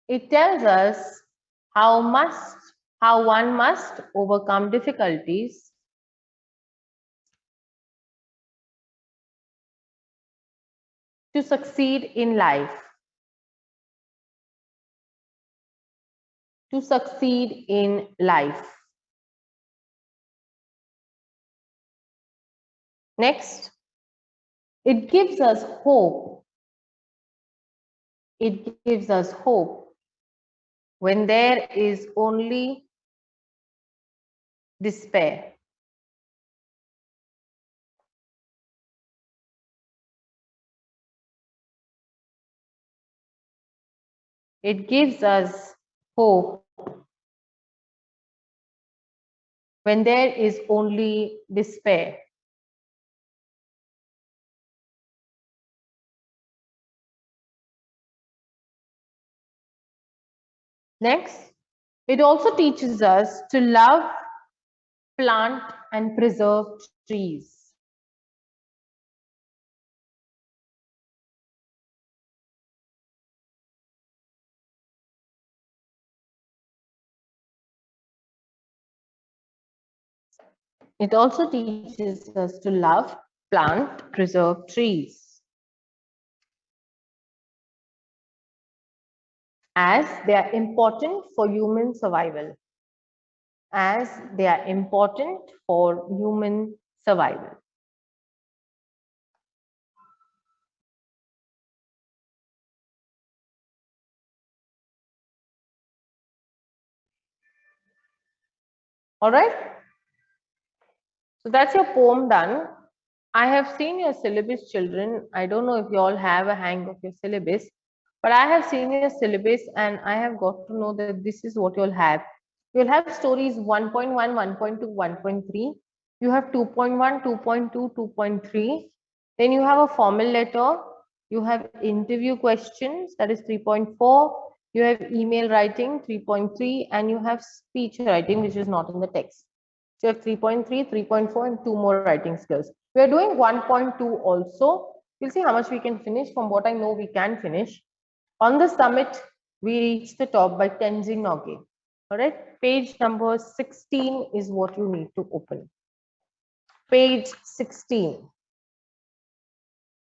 It tells us how one must overcome difficulties to succeed in life. To succeed in life. Next, it gives us hope. It gives us hope when there is only despair. It gives us hope when there is only despair. Next, it also teaches us to love, plant, and preserve trees. It also teaches us to love, plant, preserve trees, as they are important for human survival. As they are important for human survival. All right. So that's your poem done. I have seen your syllabus, children. I don't know if you all have a hang of your syllabus, but I have seen your syllabus and I have got to know that this is what you'll have. You'll have stories 1.1, 1.2, 1.3. You have 2.1, 2.2, 2.3. Then you have a formal letter. You have interview questions, that is 3.4. You have email writing, 3.3, and you have speech writing, which is not in the text. So you have 3.3, 3.4, and 2 more writing skills. We are doing 1.2 also. We'll see how much we can finish. From what I know, we can finish. On the summit, we reached the top by Tenzing Norgay. All right, page number 16 is what you need to open. Page 16.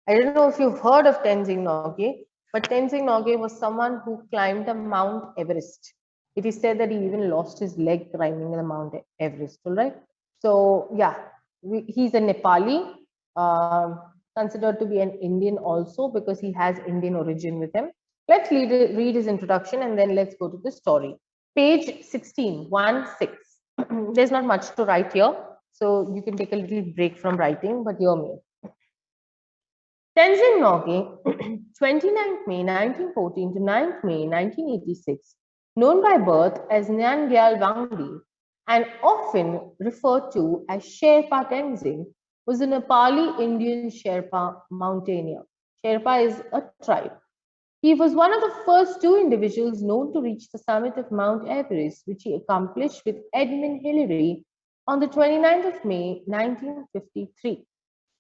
I don't know if you've heard of Tenzing Norgay, but Tenzing Norgay was someone who climbed the Mount Everest. It is said that he even lost his leg climbing the Mount Everest. All right. So yeah, he's a Nepali, considered to be an Indian also because he has Indian origin with him. Let's read his introduction and then let's go to the story. Page 16, 1-6. There's not much to write here, so you can take a little break from writing, but hear me. Tenzing Norgay, 29th May 1914 to 9th May 1986, known by birth as Nyangyal Wangdi and often referred to as Sherpa Tenzing, was a Nepali Indian Sherpa mountaineer. Sherpa is a tribe. He was one of the first two individuals known to reach the summit of Mount Everest, which he accomplished with Edmund Hillary on the 29th of May 1953.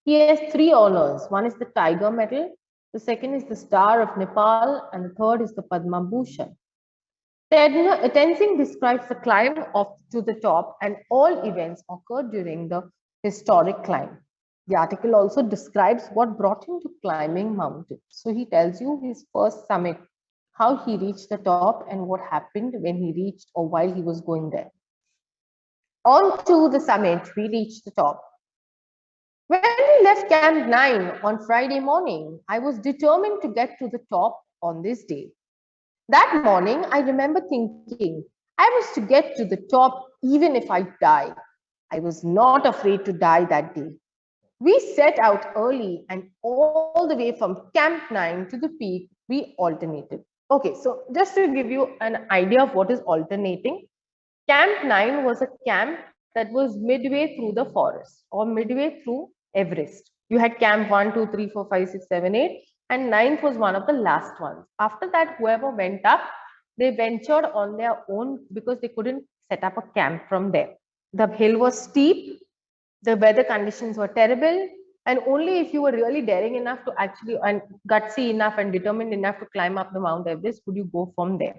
He has 3 honors. One is the Tiger Medal, the second is the Star of Nepal, and the third is the Padma Bhushan. Tenzing describes the climb to the top, and all events occurred during the historic climb. The article also describes what brought him to climbing mountains. So he tells you his first summit, how he reached the top, and what happened when he reached or while he was going there. On to the summit, we reached the top. When we left Camp 9 on Friday morning, I was determined to get to the top on this day. That morning, I remember thinking I was to get to the top even if I die. I was not afraid to die that day. We set out early and all the way from Camp 9 to the peak, we alternated. Okay, so just to give you an idea of what is alternating, Camp 9 was a camp that was midway through the forest or midway through Everest. You had Camp 1, 2, 3, 4, 5, 6, 7, 8, and 9th was one of the last ones. After that, whoever went up, they ventured on their own because they couldn't set up a camp from there. The hill was steep, the weather conditions were terrible, And only if you were really daring enough to actually, and gutsy enough and determined enough to climb up the Mount Everest, would you go from there.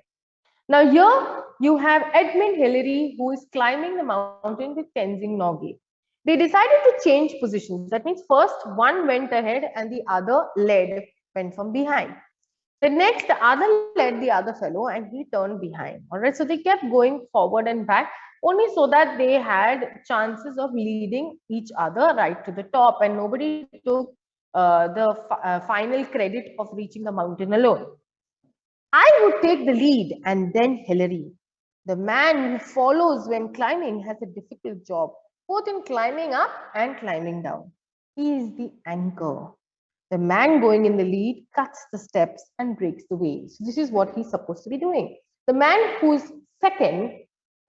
Now here you have Edmund Hillary, who is climbing the mountain with Tenzing Norgay. They decided to change positions. That means first one went ahead and the other led, went from behind. The next, the other led the other fellow and he turned behind. All right, so they kept going forward and back only so that they had chances of leading each other right to the top, and nobody took the final credit of reaching the mountain alone. I would take the lead and then Hillary. The man who follows when climbing has a difficult job, both in climbing up and climbing down. He is the anchor. The man going in the lead cuts the steps and breaks the waves. This is what he's supposed to be doing. The man who's second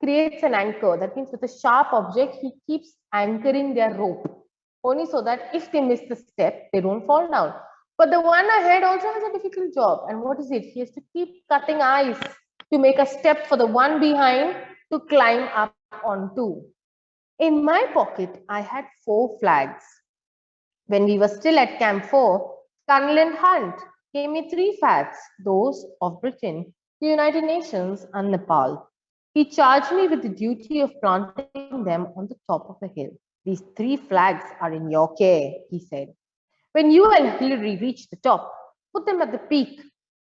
creates an anchor. That means with a sharp object, he keeps anchoring their rope, only so that if they miss the step, they don't fall down. But the one ahead also has a difficult job. And what is it? He has to keep cutting ice to make a step for the one behind to climb up onto. In my pocket, I had 4 flags. When we were still at Camp 4, Colonel Hunt gave me 3 flags, those of Britain, the United Nations, and Nepal. He charged me with the duty of planting them on the top of the hill. These 3 flags are in your care, he said. When you and Hillary reach the top, put them at the peak.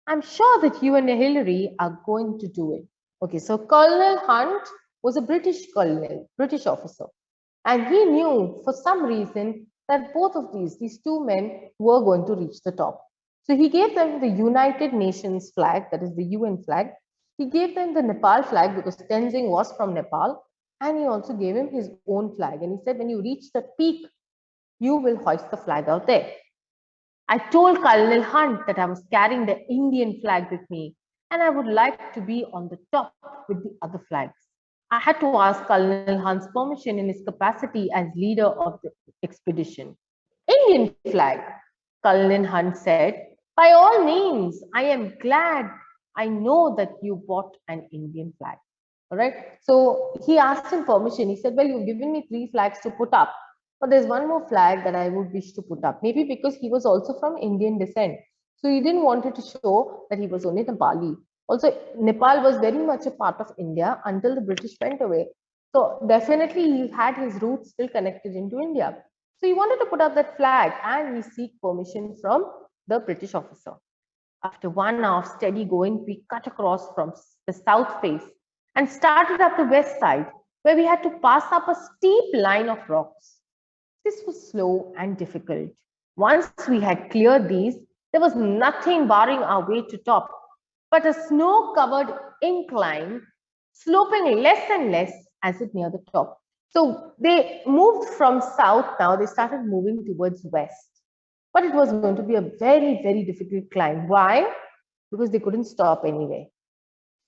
I'm sure that you and Hillary are going to do it. Okay, so Colonel Hunt was a British colonel, British officer. And he knew for some reason that both of these 2 men were going to reach the top. So he gave them the United Nations flag, that is the UN flag. He gave them the Nepal flag because Tenzing was from Nepal. And he also gave him his own flag. And he said, when you reach the peak, you will hoist the flag out there. I told Colonel Hunt that I was carrying the Indian flag with me and I would like to be on the top with the other flags. I had to ask Colonel Hunt's permission in his capacity as leader of the expedition. Indian flag, Colonel Hunt said. By all means, I am glad. I know that you bought an Indian flag. All right. So he asked him permission. He said, well, you've given me 3 flags to put up, but there's one more flag that I would wish to put up. Maybe because he was also from Indian descent. So he didn't want it to show that he was only Nepali. Also, Nepal was very much a part of India until the British went away. So definitely he had his roots still connected into India. So he wanted to put up that flag and he seek permission from the British officer. After 1 hour of steady going, we cut across from the south face and started up the west side, where we had to pass up a steep line of rocks. This was slow and difficult. Once we had cleared these, there was nothing barring our way to top, but a snow-covered incline, sloping less and less as it neared the top. So they moved from south now, they started moving towards west. But it was going to be a very, very difficult climb. Why? Because they couldn't stop anyway.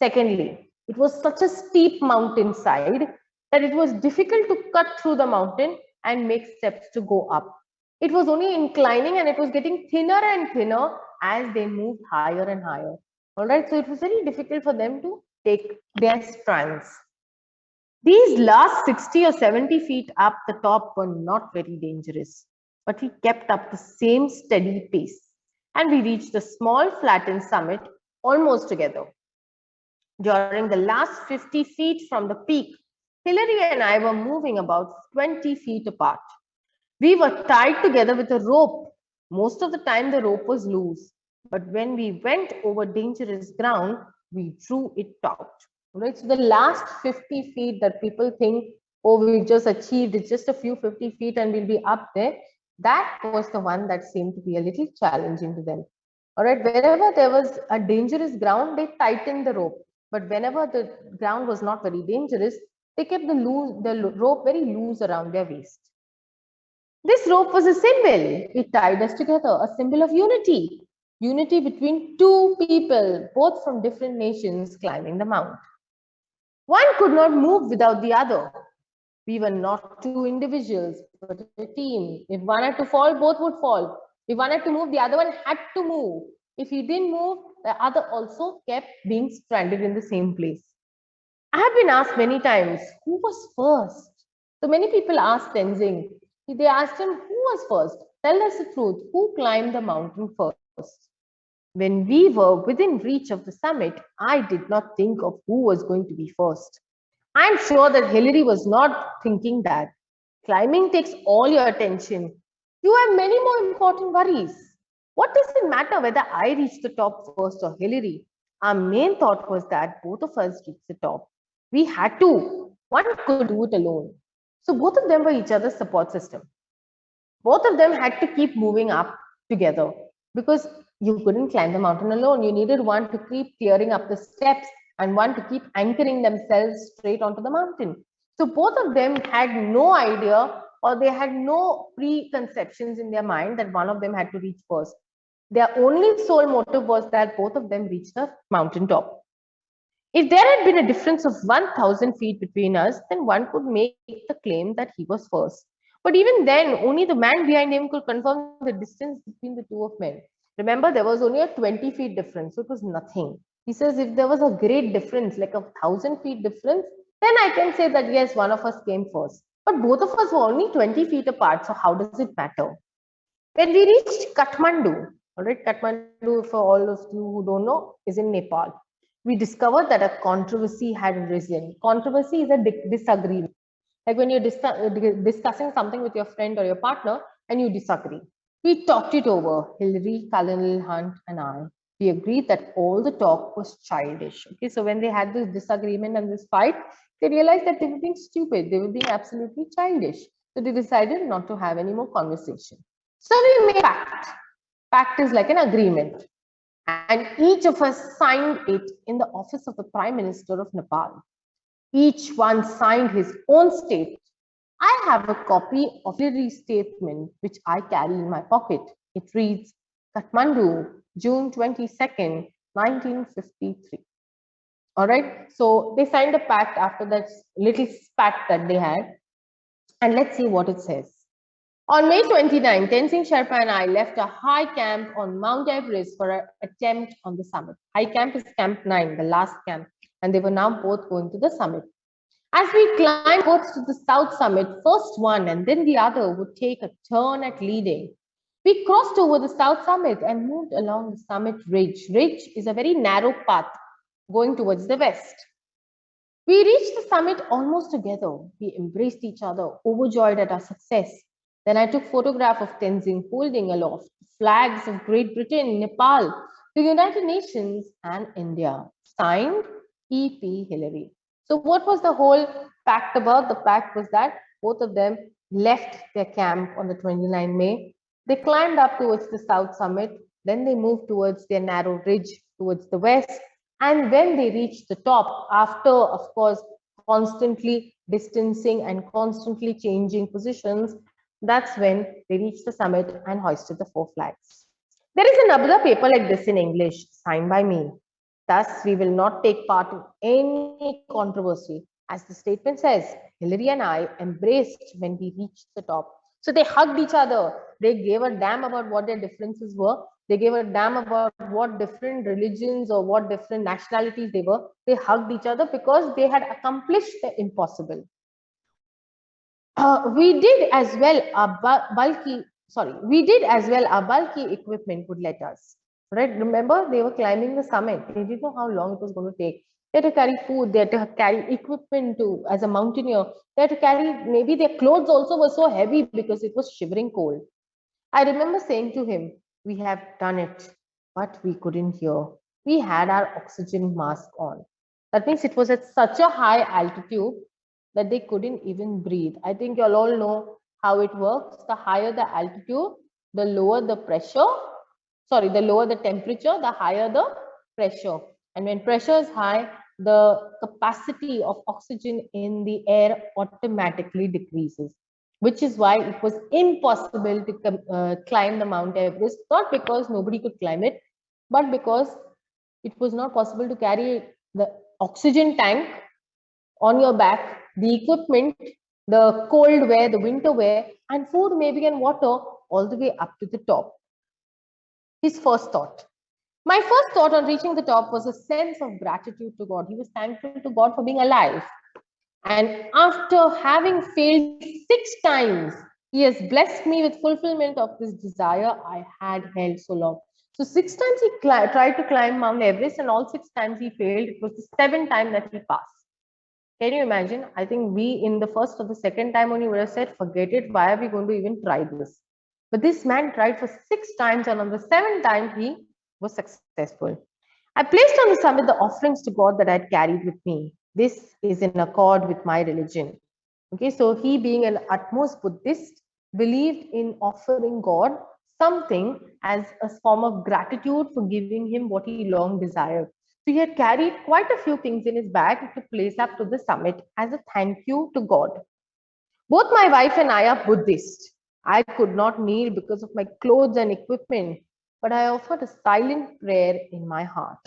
Secondly, it was such a steep mountainside that it was difficult to cut through the mountain and make steps to go up. It was only inclining and it was getting thinner and thinner as they moved higher and higher. All right, so it was very difficult for them to take their strides. These last 60 or 70 feet up the top were not very dangerous, but we kept up the same steady pace and we reached a small flattened summit almost together. During the last 50 feet from the peak, Hillary and I were moving about 20 feet apart. We were tied together with a rope. Most of the time the rope was loose, but when we went over dangerous ground, we drew it taut. Right? So the last 50 feet that people think, oh, we just achieved, it's just a few 50 feet and we'll be up there. That was the one that seemed to be a little challenging to them. All right, wherever there was a dangerous ground, they tightened the rope. But whenever the ground was not very dangerous, they kept the rope very loose around their waist. This rope was a symbol. It tied us together, a symbol of unity. Unity between 2 people, both from different nations climbing the mount. One could not move without the other. We were not 2 individuals, but a team. If one had to fall, both would fall. If one had to move, the other one had to move. If he didn't move, the other also kept being stranded in the same place. I have been asked many times, who was first? So many people asked Tenzing. They asked him, who was first? Tell us the truth. Who climbed the mountain first? When we were within reach of the summit, I did not think of who was going to be first. I'm sure that Hillary was not thinking that. Climbing takes all your attention. You have many more important worries. What does it matter whether I reach the top first or Hillary? Our main thought was that both of us reached the top. We had to. One could do it alone. So both of them were each other's support system. Both of them had to keep moving up together because you couldn't climb the mountain alone. You needed one to keep clearing up the steps and one to keep anchoring themselves straight onto the mountain. So both of them had no idea, or they had no preconceptions in their mind that one of them had to reach first. Their only sole motive was that both of them reach the mountain top. If there had been a difference of 1,000 feet between us, then one could make the claim that he was first. But even then, only the man behind him could confirm the distance between the two of men. Remember, there was only a 20 feet difference, so it was nothing. He says if there was a great difference, like 1,000 feet difference, then I can say that yes, one of us came first. But both of us were only 20 feet apart, so how does it matter? When we reached Kathmandu, all right, Kathmandu, for all of you who don't know, is in Nepal. We discovered that a controversy had arisen. Controversy is a disagreement. Like when you're discussing something with your friend or your partner and you disagree. We talked it over, Hillary, Colonel Hunt, and I. We agreed that all the talk was childish. Okay, so when they had this disagreement and this fight, they realized that they were being stupid. They were being absolutely childish. So they decided not to have any more conversation. So we made a pact. Pact is like an agreement. And each of us signed it in the office of the Prime Minister of Nepal. Each one signed his own statement. I have a copy of Hillary's statement, which I carry in my pocket. It reads, Kathmandu, June 22nd, 1953. All right. So they signed a pact after that little spat that they had. And let's see what it says. On May 29, Tenzing Sherpa and I left a high camp on Mount Everest for an attempt on the summit. High camp is Camp 9, the last camp, and they were now both going to the summit. As we climbed both to the south summit, first one and then the other would take a turn at leading. We crossed over the south summit and moved along the summit ridge. Ridge is a very narrow path going towards the west. We reached the summit almost together. We embraced each other, overjoyed at our success. Then I took photograph of Tenzing holding aloft flags of Great Britain, Nepal, the United Nations, and India. Signed, E.P. Hillary. So what was the whole pact about? The pact was that both of them left their camp on the 29th May. They climbed up towards the south summit. Then they moved towards their narrow ridge towards the west. And when they reached the top, after, of course, constantly distancing and constantly changing positions, that's when they reached the summit and hoisted the 4 flags. There is another paper like this in English, signed by me. Thus, we will not take part in any controversy. As the statement says, Hillary and I embraced when we reached the top. So they hugged each other. They gave a damn about what their differences were. They gave a damn about what different religions or what different nationalities they were. They hugged each other because they had accomplished the impossible. We did as well our bulky equipment would let us. Right? Remember, they were climbing the summit. They didn't know how long it was going to take. They had to carry food. They had to carry equipment to, as a mountaineer. They had to carry, maybe their clothes also were so heavy because it was shivering cold. I remember saying to him, we have done it, but we couldn't hear. We had our oxygen mask on. That means it was at such a high altitude that they couldn't even breathe. I think you'll all know how it works. The higher the altitude, the lower the pressure. Sorry, the lower the temperature, the higher the pressure. And when pressure is high, the capacity of oxygen in the air automatically decreases, which is why it was impossible to climb the Mount Everest, not because nobody could climb it, but because it was not possible to carry the oxygen tank on your back, the equipment, the cold wear, the winter wear, and food maybe and water all the way up to the top. His first thought. My first thought on reaching the top was a sense of gratitude to God. He was thankful to God for being alive. And after having failed 6 times, He has blessed me with fulfillment of this desire I had held so long. So 6 times he tried to climb Mount Everest, and all 6 times he failed. It was the 7th time that he passed. Can you imagine? I think we in the first or the second time only would have said, forget it, why are we going to even try this? But this man tried for 6 times, and on the 7th time he was successful. I placed on the summit the offerings to God that I had carried with me. This is in accord with my religion. Okay, so he, being an utmost Buddhist, believed in offering God something as a form of gratitude for giving him what he long desired. So he had carried quite a few things in his bag to place up to the summit as a thank you to God. Both my wife and I are Buddhist. I could not kneel because of my clothes and equipment, but I offered a silent prayer in my heart.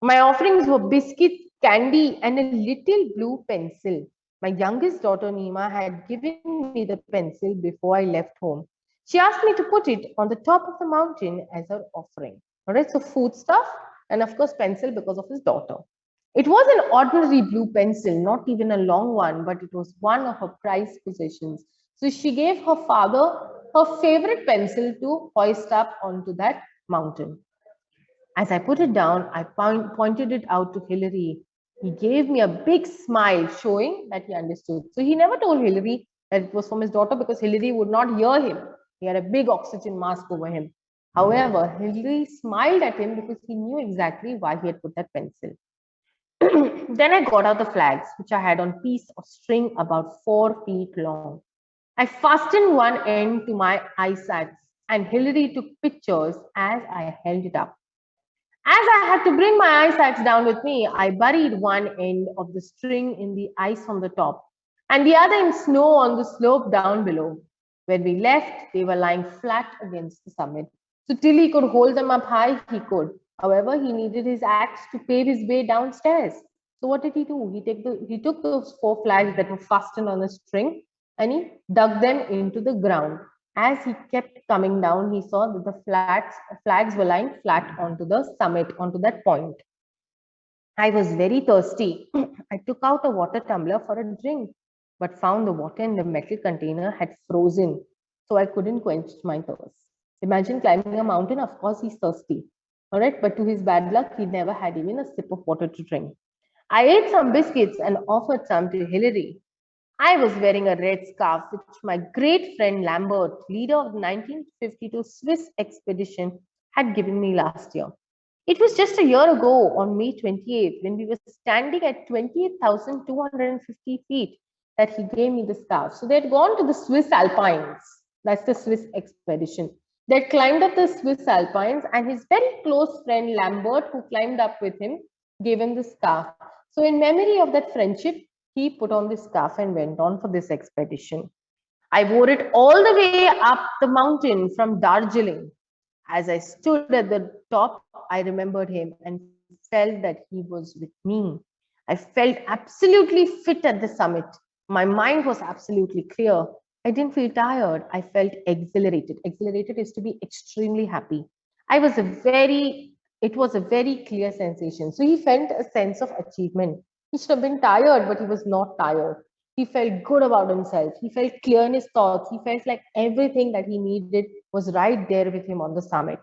My offerings were biscuits, candy, and a little blue pencil. My youngest daughter Nima had given me the pencil before I left home. She asked me to put it on the top of the mountain as her offering. All right, so food stuff and of course pencil because of his daughter. It was an ordinary blue pencil, not even a long one, but it was one of her prized possessions. So she gave her father her favorite pencil to hoist up onto that mountain. As I put it down, I pointed it out to Hillary. He gave me a big smile, showing that he understood. So he never told Hillary that it was from his daughter because Hillary would not hear him. He had a big oxygen mask over him. However, Hillary smiled at him because he knew exactly why he had put that pencil. Then I got out the flags, which I had on piece of string about 4 feet long. I fastened one end to my eyesight, and Hillary took pictures as I held it up. As I had to bring my eyesight down with me, I buried one end of the string in the ice on the top and the other in snow on the slope down below. When we left, they were lying flat against the summit. So till he could hold them up high, he could. However, he needed his axe to pave his way downstairs. So what did he do? He took those 4 flags that were fastened on a string and he dug them into the ground. As he kept coming down, he saw that the flags were lying flat onto the summit, onto that point. I was very thirsty. I took out a water tumbler for a drink, but found the water in the metal container had frozen, so I couldn't quench my thirst. Imagine climbing a mountain, of course, he's thirsty. All right, but to his bad luck, he never had even a sip of water to drink. I ate some biscuits and offered some to Hillary. I was wearing a red scarf, which my great friend Lambert, leader of the 1952 Swiss expedition, had given me last year. It was just a year ago on May 28th when we were standing at 28,250 feet that he gave me the scarf. So they had gone to the Swiss Alpines. That's the Swiss expedition. They had climbed up the Swiss Alpines, and his very close friend Lambert, who climbed up with him, gave him the scarf. So in memory of that friendship, he put on the scarf and went on for this expedition. I wore it all the way up the mountain from Darjeeling. As I stood at the top, I remembered him and felt that he was with me. I felt absolutely fit at the summit. My mind was absolutely clear. I didn't feel tired. I felt exhilarated. Exhilarated is to be extremely happy. It was a very clear sensation. So he felt a sense of achievement. He should have been tired, but he was not tired. He felt good about himself. He felt clear in his thoughts. He felt like everything that he needed was right there with him on the summit.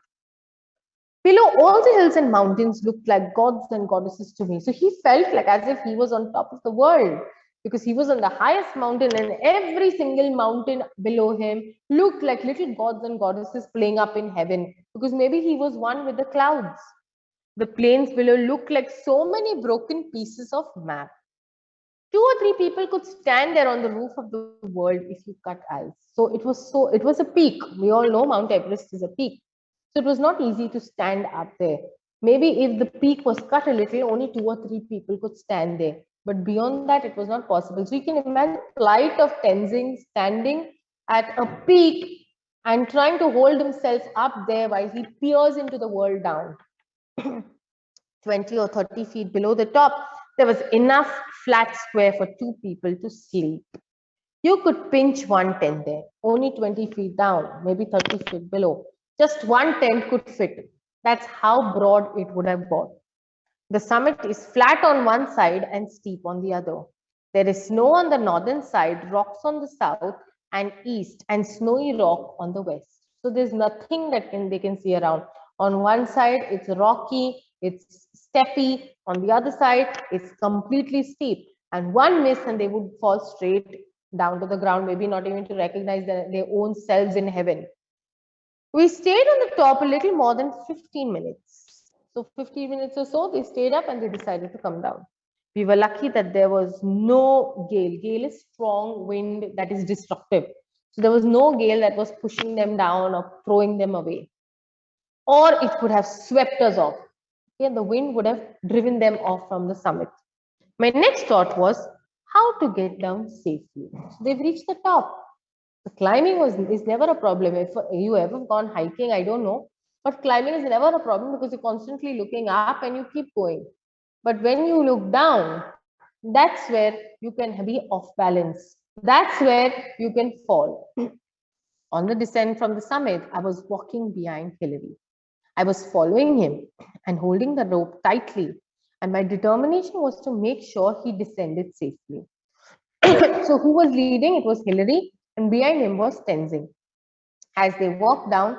Below, all the hills and mountains looked like gods and goddesses to me. So he felt like as if he was on top of the world because he was on the highest mountain, and every single mountain below him looked like little gods and goddesses playing up in heaven because maybe he was one with the clouds. The plains below looked like so many broken pieces of map. 2 or 3 people could stand there on the roof of the world if you cut ice. So it was a peak. We all know Mount Everest is a peak. So it was not easy to stand up there. Maybe if the peak was cut a little, only 2 or 3 people could stand there. But beyond that, it was not possible. So you can imagine the plight of Tenzing standing at a peak and trying to hold himself up there while he peers into the world down. 20 or 30 feet below the top, there was enough flat square for 2 people to sleep. You could pinch one tent there, only 20 feet down, maybe 30 feet below. Just one tent could fit. That's how broad it would have got. The summit is flat on one side and steep on the other. There is snow on the northern side, rocks on the south, and east, and snowy rock on the west. So there's nothing that they can see around. On one side, it's rocky, it's steppy. On the other side, it's completely steep. And one miss and they would fall straight down to the ground, maybe not even to recognize their own selves in heaven. We stayed on the top a little more than 15 minutes. So 15 minutes or so, they stayed up and they decided to come down. We were lucky that there was no gale. Gale is strong wind that is destructive. So there was no gale that was pushing them down or throwing them away. Or it could have swept us off. Okay, the wind would have driven them off from the summit. My next thought was how to get down safely. So they've reached the top. The climbing is never a problem. If you ever gone hiking, I don't know, but climbing is never a problem because you're constantly looking up and you keep going. But when you look down, that's where you can be off balance. That's where you can fall. On the descent from the summit, I was walking behind Hillary. I was following him and holding the rope tightly, and my determination was to make sure he descended safely. So who was leading? It was Hillary, and behind him was Tenzing. As they walked down,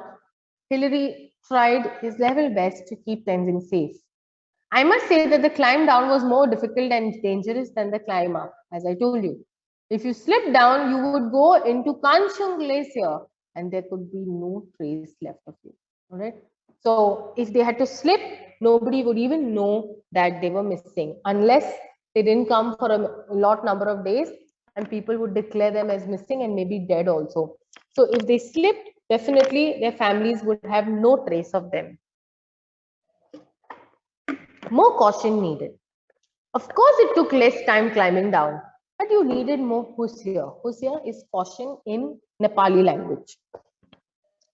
Hillary tried his level best to keep Tenzing safe. I must say that the climb down was more difficult and dangerous than the climb up, as I told you. If you slipped down, you would go into Kanchung Glacier and there could be no trace left of you. All right. So if they had to slip, nobody would even know that they were missing unless they didn't come for a lot number of days and people would declare them as missing and maybe dead also. So if they slipped, definitely their families would have no trace of them. More caution needed. Of course, it took less time climbing down, but you needed more husia. Husia is caution in Nepali language.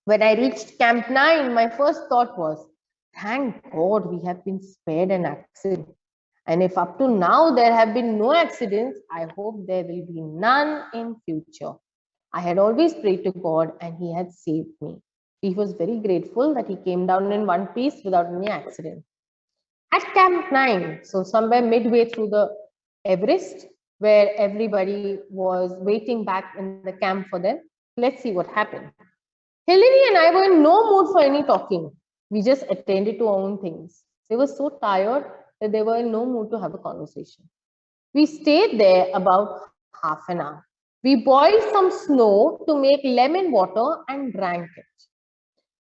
When I reached Camp 9, my first thought was, thank God we have been spared an accident. And if up to now there have been no accidents, I hope there will be none in future. I had always prayed to God and he had saved me. He was very grateful that he came down in one piece without any accident. At Camp 9, so somewhere midway through the Everest, where everybody was waiting back in the camp for them, let's see what happened. Hillary and I were in no mood for any talking. We just attended to our own things. They were so tired that they were in no mood to have a conversation. We stayed there about half an hour. We boiled some snow to make lemon water and drank it.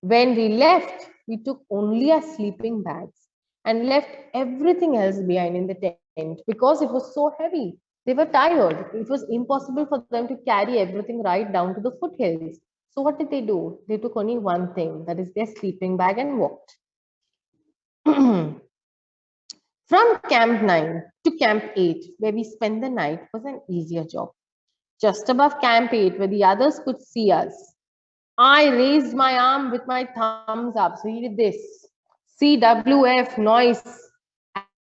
When we left, we took only our sleeping bags and left everything else behind in the tent because it was so heavy. They were tired. It was impossible for them to carry everything right down to the foothills. So what did they do? They took only one thing, that is their sleeping bag, and walked. From Camp 9 to Camp 8, where we spent the night, was an easier job. Just above Camp 8, where the others could see us, I raised my arm with my thumbs up. So he did this. CWF noise,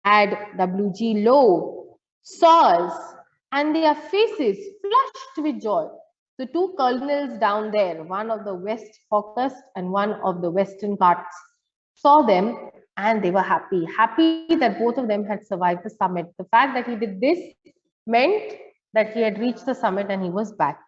add WG low, saws, and their faces flushed with joy. The two colonels down there, one of the West Focus and one of the Western Ghats, saw them and they were happy. Happy that both of them had survived the summit. The fact that he did this meant that he had reached the summit and he was back.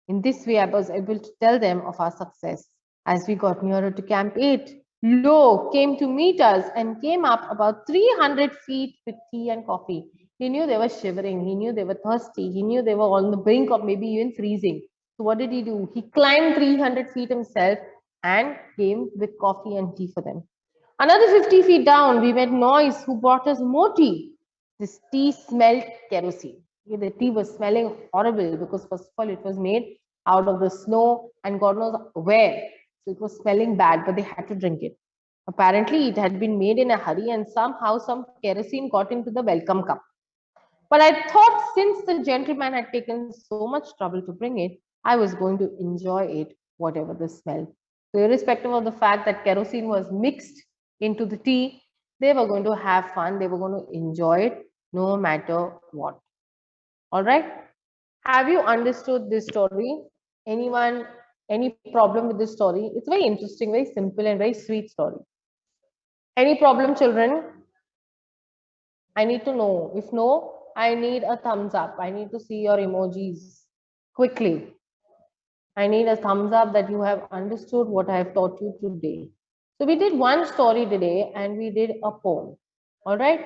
In this way, I was able to tell them of our success. As we got nearer to Camp 8, Lo came to meet us and came up about 300 feet with tea and coffee. He knew they were shivering. He knew they were thirsty. He knew they were on the brink of maybe even freezing. So what did he do? He climbed 300 feet himself and came with coffee and tea for them. Another 50 feet down, we met Noise, who brought us more tea. This tea smelled kerosene. The tea was smelling horrible because first of all, it was made out of the snow and God knows where. So it was smelling bad, but they had to drink it. Apparently, it had been made in a hurry and somehow some kerosene got into the welcome cup. But I thought since the gentleman had taken so much trouble to bring it, I was going to enjoy it, whatever the smell. So irrespective of the fact that kerosene was mixed into the tea, they were going to have fun. They were going to enjoy it no matter what. All right. Have you understood this story? Anyone, any problem with this story? It's very interesting, very simple and very sweet story. Any problem, children? I need to know. If no, I need a thumbs up. I need to see your emojis quickly. I need a thumbs up that you have understood what I have taught you today. So we did one story today and we did a poem. All right.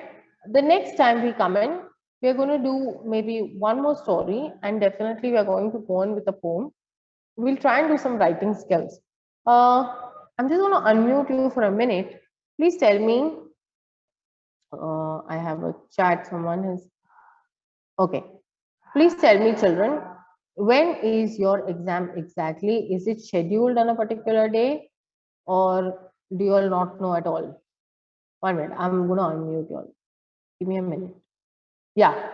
The next time we come in, we are going to do maybe one more story and definitely we are going to go on with a poem. We'll try and do some writing skills. I'm just going to unmute you for a minute. Please tell me. I have a chat. Someone has. Okay. Please tell me, children, when is your exam exactly? Is it scheduled on a particular day or do you all not know at all? 1 minute. I'm going to unmute you all. Give me a minute. Yeah.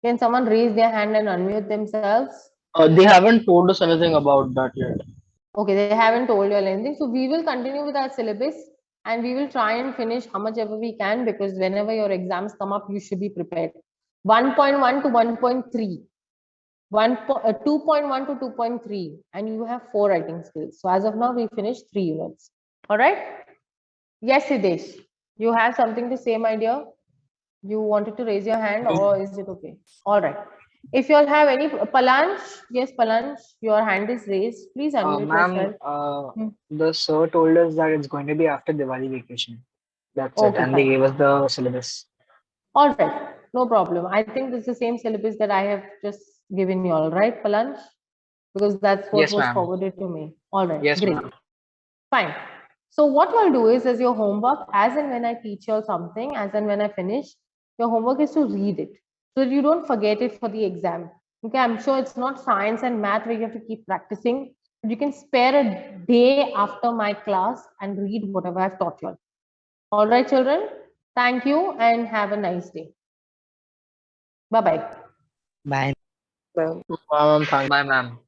Can someone raise their hand and unmute themselves? They haven't told us anything about that yet. Okay, they haven't told you all anything. So we will continue with our syllabus and we will try and finish how much ever we can because whenever your exams come up, you should be prepared. 1.1 to 1.3. 2.1 to 2.3 and you have 4 writing skills. So as of now, we finished 3 units. All right. Yes, Siddesh, you have something to say, my dear? You wanted to raise your hand or is it okay? All right. If you all have any, Palanch, yes, Palanch, your hand is raised. Please unmute Ma'am, yourself. Hmm. the sir told us that it's going to be after Diwali vacation. That's it. Okay, And they fine. gave us the syllabus. All right. No problem. I think this is the same syllabus that I have just given you all, right, Palanch? Because that's what Yes, was ma'am. forwarded to me. All right, Yes, great. ma'am. Fine. So what you'll do is as your homework, as and when I teach you something, as and when I finish, your homework is to read it so that you don't forget it for the exam. Okay, I'm sure it's not science and math where you have to keep practicing, but you can spare a day after my class and read whatever I've taught you all. All right, children. Thank you and have a nice day. Bye-bye. Bye. Ma'am, thank Bye, ma'am.